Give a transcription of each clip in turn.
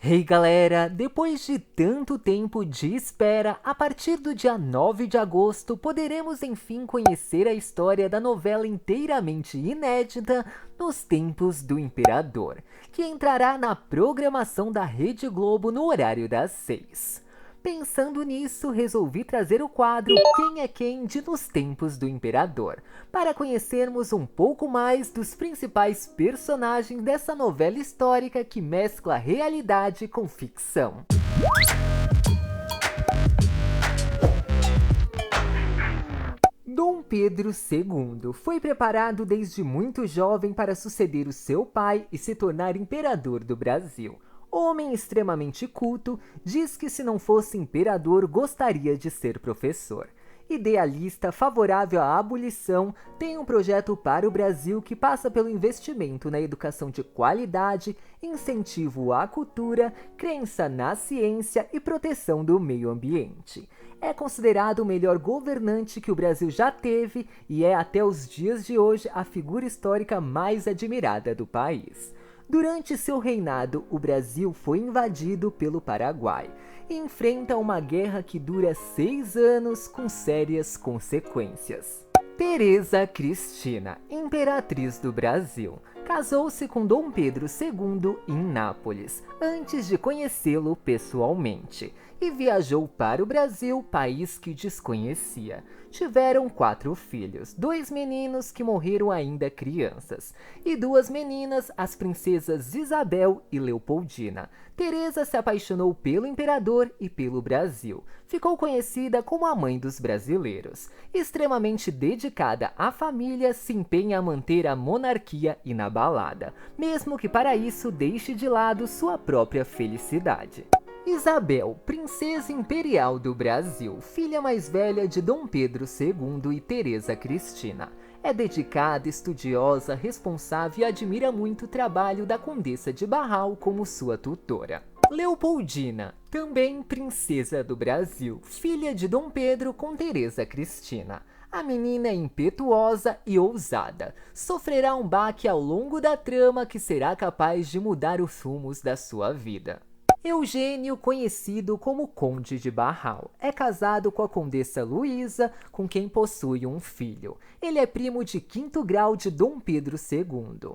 Hey galera, depois de tanto tempo de espera, a partir do dia 9 de agosto poderemos enfim conhecer a história da novela inteiramente inédita Nos Tempos do Imperador, que entrará na programação da Rede Globo no horário das 6. Pensando nisso, resolvi trazer o quadro Quem é Quem de Nos Tempos do Imperador, para conhecermos um pouco mais dos principais personagens dessa novela histórica que mescla realidade com ficção. Dom Pedro II foi preparado desde muito jovem para suceder o seu pai e se tornar imperador do Brasil. Homem extremamente culto, diz que se não fosse imperador gostaria de ser professor. Idealista, favorável à abolição, tem um projeto para o Brasil que passa pelo investimento na educação de qualidade, incentivo à cultura, crença na ciência e proteção do meio ambiente. É considerado o melhor governante que o Brasil já teve e é até os dias de hoje a figura histórica mais admirada do país. Durante seu reinado, o Brasil foi invadido pelo Paraguai e enfrenta uma guerra que dura 6 anos com sérias consequências. Teresa Cristina, imperatriz do Brasil, casou-se com Dom Pedro II em Nápoles, antes de conhecê-lo pessoalmente, e viajou para o Brasil, país que desconhecia. Tiveram 4 filhos, 2 meninos que morreram ainda crianças, e 2 meninas, as princesas Isabel e Leopoldina. Teresa se apaixonou pelo imperador e pelo Brasil. Ficou conhecida como a mãe dos brasileiros. Extremamente dedicada à família, se empenha a manter a monarquia inabalada, mesmo que para isso deixe de lado sua própria felicidade. Isabel, princesa imperial do Brasil, filha mais velha de Dom Pedro II e Teresa Cristina. É dedicada, estudiosa, responsável e admira muito o trabalho da Condessa de Barral como sua tutora. Leopoldina, também princesa do Brasil, filha de Dom Pedro com Teresa Cristina. A menina é impetuosa e ousada. Sofrerá um baque ao longo da trama que será capaz de mudar os rumos da sua vida. Eugênio, conhecido como Conde de Barral, é casado com a Condessa Luísa, com quem possui um filho. Ele é primo de 5º grau de Dom Pedro II.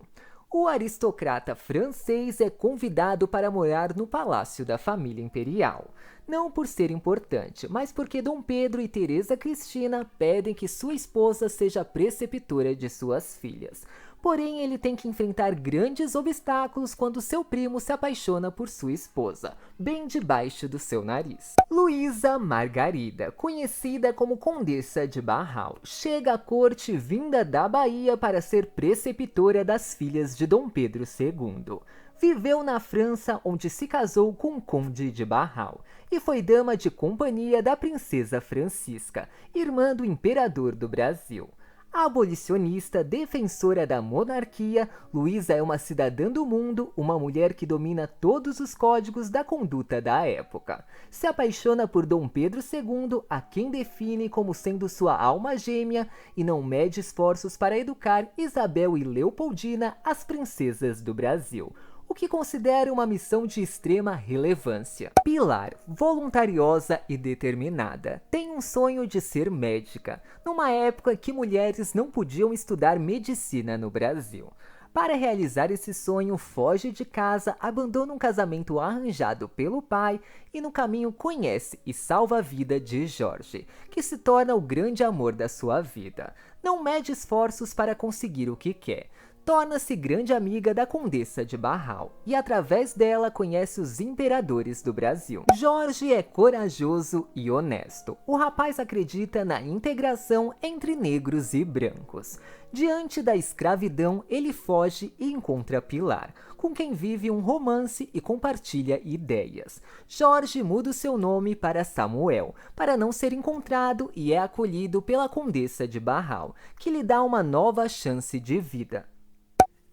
O aristocrata francês é convidado para morar no palácio da família imperial. Não por ser importante, mas porque Dom Pedro e Teresa Cristina pedem que sua esposa seja preceptora de suas filhas. Porém, ele tem que enfrentar grandes obstáculos quando seu primo se apaixona por sua esposa, bem debaixo do seu nariz. Luísa Margarida, conhecida como Condessa de Barral, chega à corte vinda da Bahia para ser preceptora das filhas de Dom Pedro II. Viveu na França, onde se casou com o Conde de Barral, e foi dama de companhia da princesa Francisca, irmã do imperador do Brasil. Abolicionista, defensora da monarquia, Luísa é uma cidadã do mundo, uma mulher que domina todos os códigos da conduta da época. Se apaixona por Dom Pedro II, a quem define como sendo sua alma gêmea, e não mede esforços para educar Isabel e Leopoldina, as princesas do Brasil, o que considera uma missão de extrema relevância. Pilar, voluntariosa e determinada, tem um sonho de ser médica, numa época que mulheres não podiam estudar medicina no Brasil. Para realizar esse sonho, foge de casa, abandona um casamento arranjado pelo pai e no caminho conhece e salva a vida de Jorge, que se torna o grande amor da sua vida. Não mede esforços para conseguir o que quer. Torna-se grande amiga da Condessa de Barral e através dela conhece os imperadores do Brasil. Jorge é corajoso e honesto. O rapaz acredita na integração entre negros e brancos. Diante da escravidão, ele foge e encontra Pilar, com quem vive um romance e compartilha ideias. Jorge muda o seu nome para Samuel, para não ser encontrado, e é acolhido pela Condessa de Barral, que lhe dá uma nova chance de vida.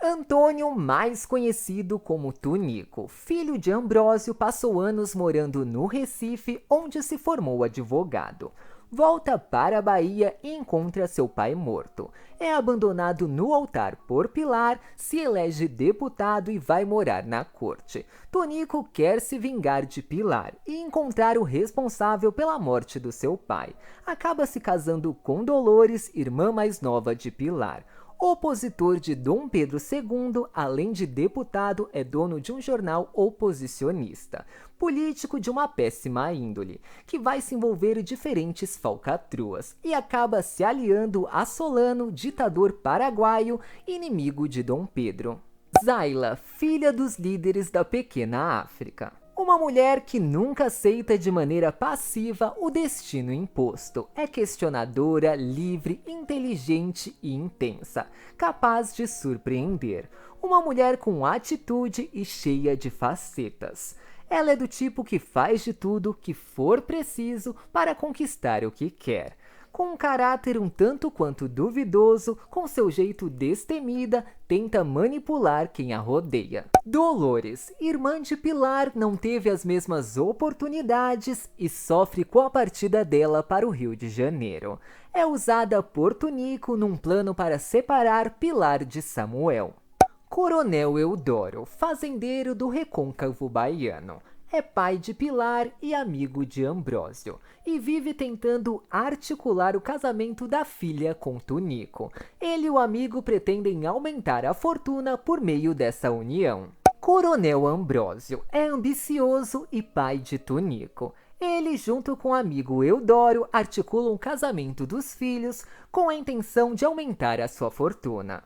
Antônio, mais conhecido como Tunico, filho de Ambrósio, passou anos morando no Recife, onde se formou advogado. Volta para a Bahia e encontra seu pai morto. É abandonado no altar por Pilar, se elege deputado e vai morar na corte. Tonico quer se vingar de Pilar e encontrar o responsável pela morte do seu pai. Acaba se casando com Dolores, irmã mais nova de Pilar. Opositor de Dom Pedro II, além de deputado, é dono de um jornal oposicionista. Político de uma péssima índole, que vai se envolver em diferentes falcatruas e acaba se aliando a Solano, ditador paraguaio, inimigo de Dom Pedro. Zaila, filha dos líderes da pequena África. Uma mulher que nunca aceita de maneira passiva o destino imposto. É questionadora, livre, inteligente e intensa, capaz de surpreender. Uma mulher com atitude e cheia de facetas. Ela é do tipo que faz de tudo que for preciso para conquistar o que quer. Com um caráter um tanto quanto duvidoso, com seu jeito destemida, tenta manipular quem a rodeia. Dolores, irmã de Pilar, não teve as mesmas oportunidades e sofre com a partida dela para o Rio de Janeiro. É usada por Tonico num plano para separar Pilar de Samuel. Coronel Eudoro, fazendeiro do recôncavo baiano. É pai de Pilar e amigo de Ambrósio, e vive tentando articular o casamento da filha com Tonico. Ele e o amigo pretendem aumentar a fortuna por meio dessa união. Coronel Ambrósio é ambicioso e pai de Tonico. Ele, junto com o amigo Eudoro, articulam o casamento dos filhos com a intenção de aumentar a sua fortuna.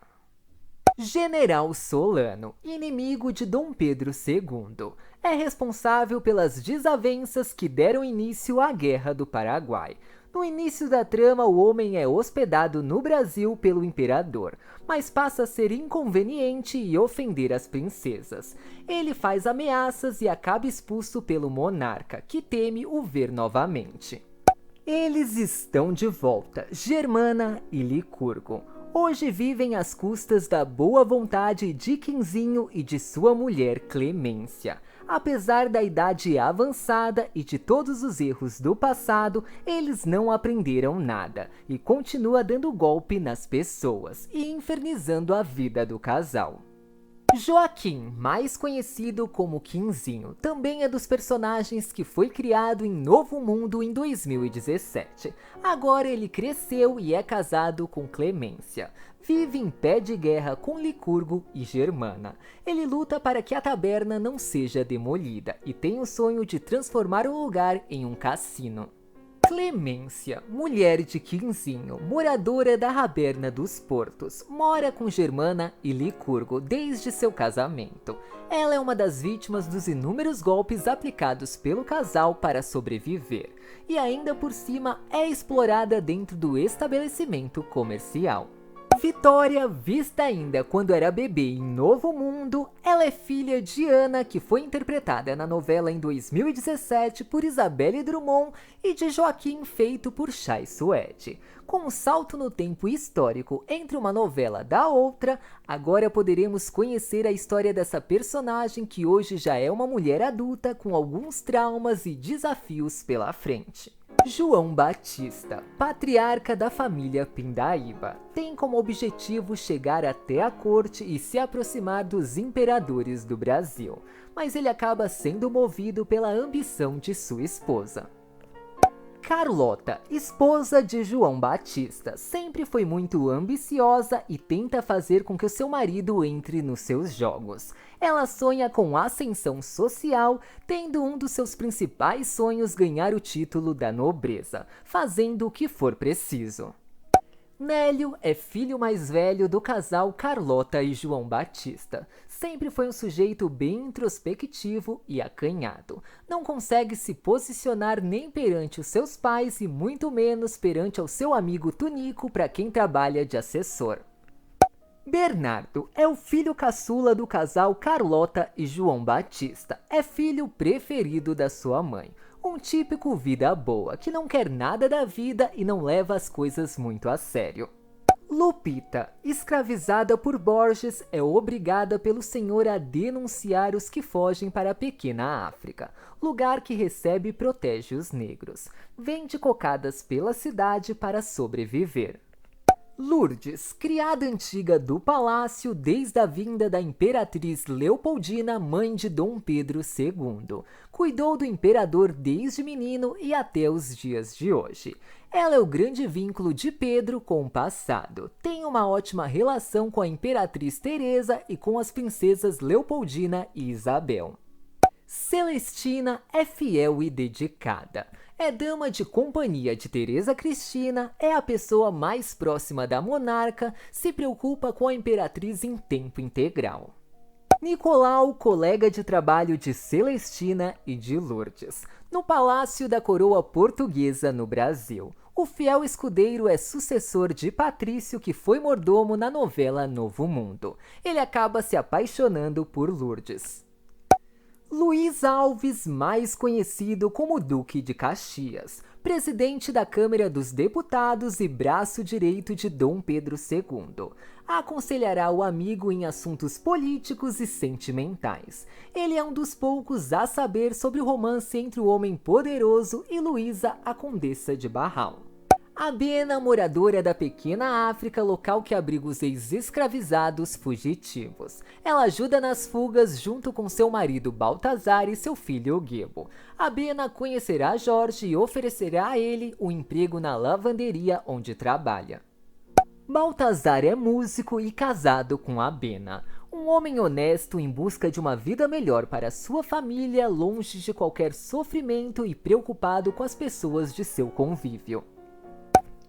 General Solano, inimigo de Dom Pedro II, é responsável pelas desavenças que deram início à Guerra do Paraguai. No início da trama, o homem é hospedado no Brasil pelo imperador, mas passa a ser inconveniente e ofender as princesas. Ele faz ameaças e acaba expulso pelo monarca, que teme o ver novamente. Eles estão de volta, Germana e Licurgo. Hoje vivem às custas da boa vontade de Quinzinho e de sua mulher Clemência. Apesar da idade avançada e de todos os erros do passado, eles não aprenderam nada e continuam dando golpe nas pessoas e infernizando a vida do casal. Joaquim, mais conhecido como Quinzinho, também é dos personagens que foi criado em Novo Mundo em 2017. Agora ele cresceu e é casado com Clemência. Vive em pé de guerra com Licurgo e Germana. Ele luta para que a taberna não seja demolida e tem o sonho de transformar o lugar em um cassino. Clemência, mulher de Quinzinho, moradora da Raberna dos Portos, mora com Germana e Licurgo desde seu casamento. Ela é uma das vítimas dos inúmeros golpes aplicados pelo casal para sobreviver, e ainda por cima é explorada dentro do estabelecimento comercial. Vitória, vista ainda quando era bebê em Novo Mundo, ela é filha de Ana, que foi interpretada na novela em 2017 por Isabelle Drummond, e de Joaquim, feito por Chay Suede. Com um salto no tempo histórico entre uma novela da outra, agora poderemos conhecer a história dessa personagem que hoje já é uma mulher adulta com alguns traumas e desafios pela frente. João Batista, patriarca da família Pindaíba, tem como objetivo chegar até a corte e se aproximar dos imperadores do Brasil, mas ele acaba sendo movido pela ambição de sua esposa. Carlota, esposa de João Batista, sempre foi muito ambiciosa e tenta fazer com que o seu marido entre nos seus jogos. Ela sonha com ascensão social, tendo um dos seus principais sonhos ganhar o título da nobreza, fazendo o que for preciso. Nélio é filho mais velho do casal Carlota e João Batista. Sempre foi um sujeito bem introspectivo e acanhado. Não consegue se posicionar nem perante os seus pais e muito menos perante o seu amigo Tonico, para quem trabalha de assessor. Bernardo é o filho caçula do casal Carlota e João Batista. É filho preferido da sua mãe. Um típico vida boa, que não quer nada da vida e não leva as coisas muito a sério. Lupita, escravizada por Borges, é obrigada pelo senhor a denunciar os que fogem para a pequena África, lugar que recebe e protege os negros. Vende cocadas pela cidade para sobreviver. Lourdes, criada antiga do palácio desde a vinda da imperatriz Leopoldina, mãe de Dom Pedro II. Cuidou do imperador desde menino e até os dias de hoje. Ela é o grande vínculo de Pedro com o passado. Tem uma ótima relação com a imperatriz Teresa e com as princesas Leopoldina e Isabel. Celestina é fiel e dedicada. É dama de companhia de Teresa Cristina, é a pessoa mais próxima da monarca, se preocupa com a imperatriz em tempo integral. Nicolau, colega de trabalho de Celestina e de Lourdes, no Palácio da Coroa Portuguesa no Brasil. O fiel escudeiro é sucessor de Patrício, que foi mordomo na novela Novo Mundo. Ele acaba se apaixonando por Lourdes. Luiz Alves, mais conhecido como Duque de Caxias, presidente da Câmara dos Deputados e braço direito de Dom Pedro II. Aconselhará o amigo em assuntos políticos e sentimentais. Ele é um dos poucos a saber sobre o romance entre o homem poderoso e Luísa, a Condessa de Barral. Abena, moradora da pequena África, local que abriga os ex-escravizados fugitivos. Ela ajuda nas fugas junto com seu marido Baltazar e seu filho Gebo. Abena conhecerá Jorge e oferecerá a ele um emprego na lavanderia onde trabalha. Baltazar é músico e casado com Abena. Um homem honesto em busca de uma vida melhor para sua família, longe de qualquer sofrimento e preocupado com as pessoas de seu convívio.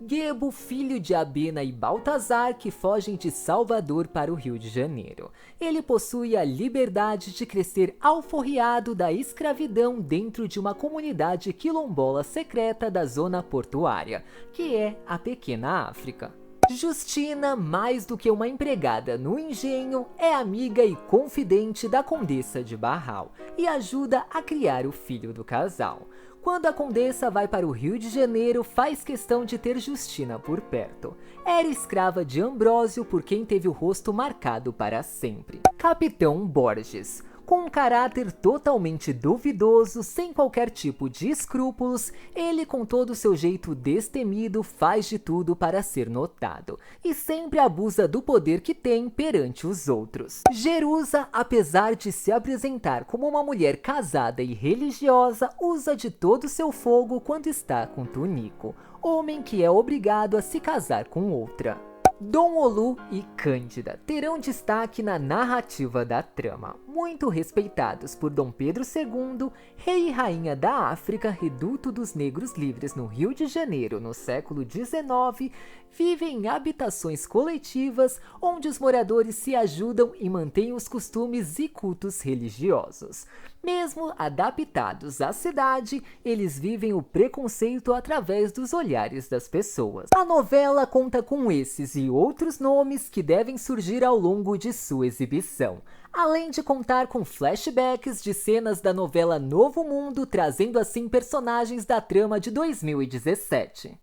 Gebo, filho de Abena e Baltazar, que fogem de Salvador para o Rio de Janeiro. Ele possui a liberdade de crescer alforriado da escravidão dentro de uma comunidade quilombola secreta da zona portuária, que é a pequena África. Justina, mais do que uma empregada no engenho, é amiga e confidente da Condessa de Barral e ajuda a criar o filho do casal. Quando a Condessa vai para o Rio de Janeiro, faz questão de ter Justina por perto. Era escrava de Ambrósio, por quem teve o rosto marcado para sempre. Capitão Borges. Com um caráter totalmente duvidoso, sem qualquer tipo de escrúpulos, ele, com todo o seu jeito destemido, faz de tudo para ser notado, e sempre abusa do poder que tem perante os outros. Jerusa, apesar de se apresentar como uma mulher casada e religiosa, usa de todo o seu fogo quando está com Tunico, homem que é obrigado a se casar com outra. Dom Olu e Cândida terão destaque na narrativa da trama. Muito respeitados por Dom Pedro II, rei e rainha da África, reduto dos negros livres no Rio de Janeiro no século XIX, vivem em habitações coletivas onde os moradores se ajudam e mantêm os costumes e cultos religiosos. Mesmo adaptados à cidade, eles vivem o preconceito através dos olhares das pessoas. A novela conta com esses e outros nomes que devem surgir ao longo de sua exibição, além de contar com flashbacks de cenas da novela Novo Mundo, trazendo assim personagens da trama de 2017.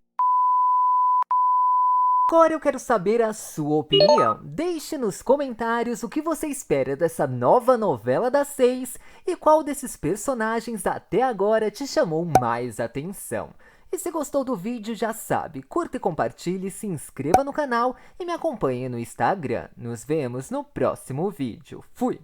Agora eu quero saber a sua opinião. Deixe nos comentários o que você espera dessa nova novela das 6 e qual desses personagens até agora te chamou mais atenção. E se gostou do vídeo, já sabe, curta e compartilhe, se inscreva no canal e me acompanhe no Instagram. Nos vemos no próximo vídeo. Fui!